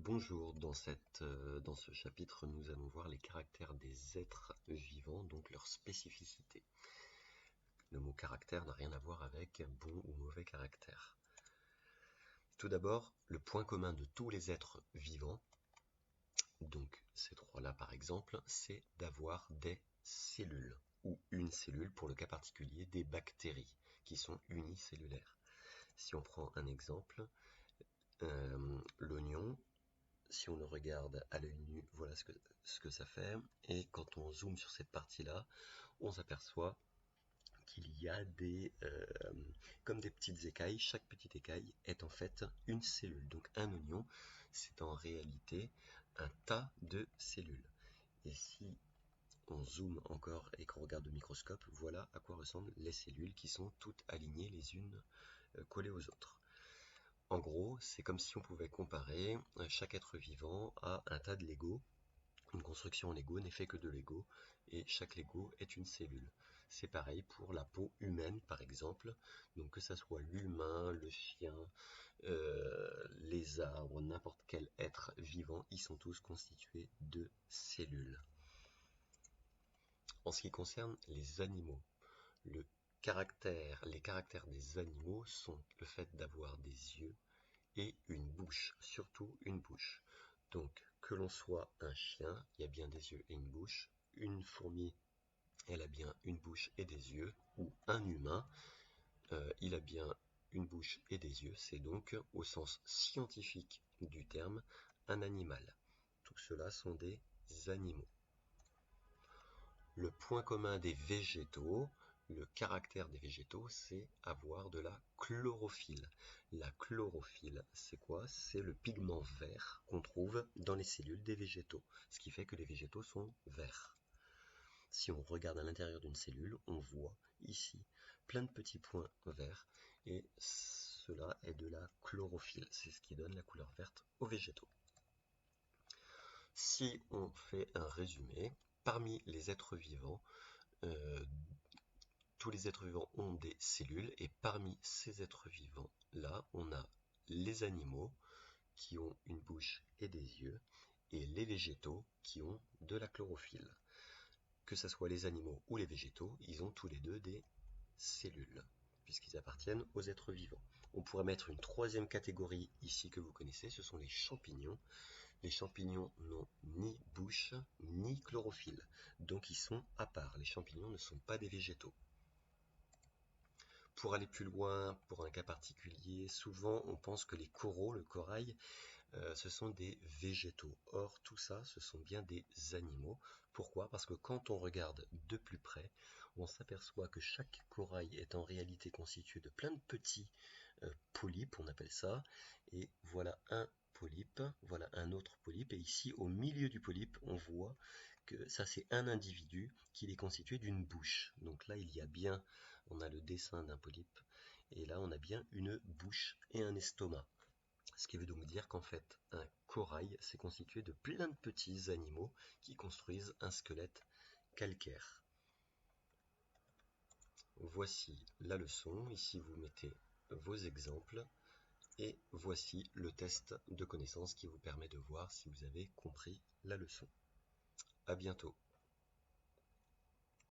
Bonjour, dans ce chapitre, nous allons voir les caractères des êtres vivants, donc leur spécificité. Le mot caractère n'a rien à voir avec bon ou mauvais caractère. Tout d'abord, le point commun de tous les êtres vivants, donc ces trois-là par exemple, c'est d'avoir des cellules, ou une cellule pour le cas particulier des bactéries, qui sont unicellulaires. Si on prend un exemple, l'oignon, si on le regarde à l'œil nu, voilà ce que ça fait. Et quand on zoome sur cette partie-là, on s'aperçoit qu'il y a comme des petites écailles. Chaque petite écaille est en fait une cellule. Donc un oignon, c'est en réalité un tas de cellules. Et si on zoome encore et qu'on regarde au microscope, voilà à quoi ressemblent les cellules qui sont toutes alignées les unes collées aux autres. En gros, c'est comme si on pouvait comparer chaque être vivant à un tas de Lego. Une construction en Lego n'est fait que de Lego, et chaque Lego est une cellule. C'est pareil pour la peau humaine, par exemple. Donc que ça soit l'humain, le chien, les arbres, n'importe quel être vivant, ils sont tous constitués de cellules. En ce qui concerne les animaux, les caractères des animaux sont le fait d'avoir des yeux, et une bouche, surtout une bouche. Donc, que l'on soit un chien, il y a bien des yeux et une bouche. Une fourmi, elle a bien une bouche et des yeux. Ou un humain, il a bien une bouche et des yeux. C'est donc, au sens scientifique du terme, un animal. Tout cela sont des animaux. Le point commun des végétaux, le caractère des végétaux, c'est avoir de la chlorophylle. La chlorophylle, c'est quoi? C'est le pigment vert qu'on trouve dans les cellules des végétaux, ce qui fait que les végétaux sont verts. Si on regarde à l'intérieur d'une cellule, on voit ici plein de petits points verts, et cela est de la chlorophylle. C'est ce qui donne la couleur verte aux végétaux. Si on fait un résumé, parmi les êtres vivants, tous les êtres vivants ont des cellules, et parmi ces êtres vivants-là, on a les animaux qui ont une bouche et des yeux, et les végétaux qui ont de la chlorophylle. Que ce soit les animaux ou les végétaux, ils ont tous les deux des cellules, puisqu'ils appartiennent aux êtres vivants. On pourrait mettre une troisième catégorie ici que vous connaissez, ce sont les champignons. Les champignons n'ont ni bouche ni chlorophylle, donc ils sont à part. Les champignons ne sont pas des végétaux. Pour aller plus loin, pour un cas particulier, souvent on pense que les coraux, le corail, ce sont des végétaux. Or, tout ça, ce sont bien des animaux. Pourquoi? Parce que quand on regarde de plus près, on s'aperçoit que chaque corail est en réalité constitué de plein de petits polypes, on appelle ça. Et voilà un polype, voilà un autre polype. Et ici, au milieu du polype, on voit que ça, c'est un individu qui est constitué d'une bouche. Donc là, il y a bien, on a le dessin d'un polype. Et là, on a bien une bouche et un estomac. Ce qui veut donc dire qu'en fait, un corail, c'est constitué de plein de petits animaux qui construisent un squelette calcaire. Voici la leçon. Ici, vous mettez vos exemples. Et voici le test de connaissance qui vous permet de voir si vous avez compris la leçon. À bientôt.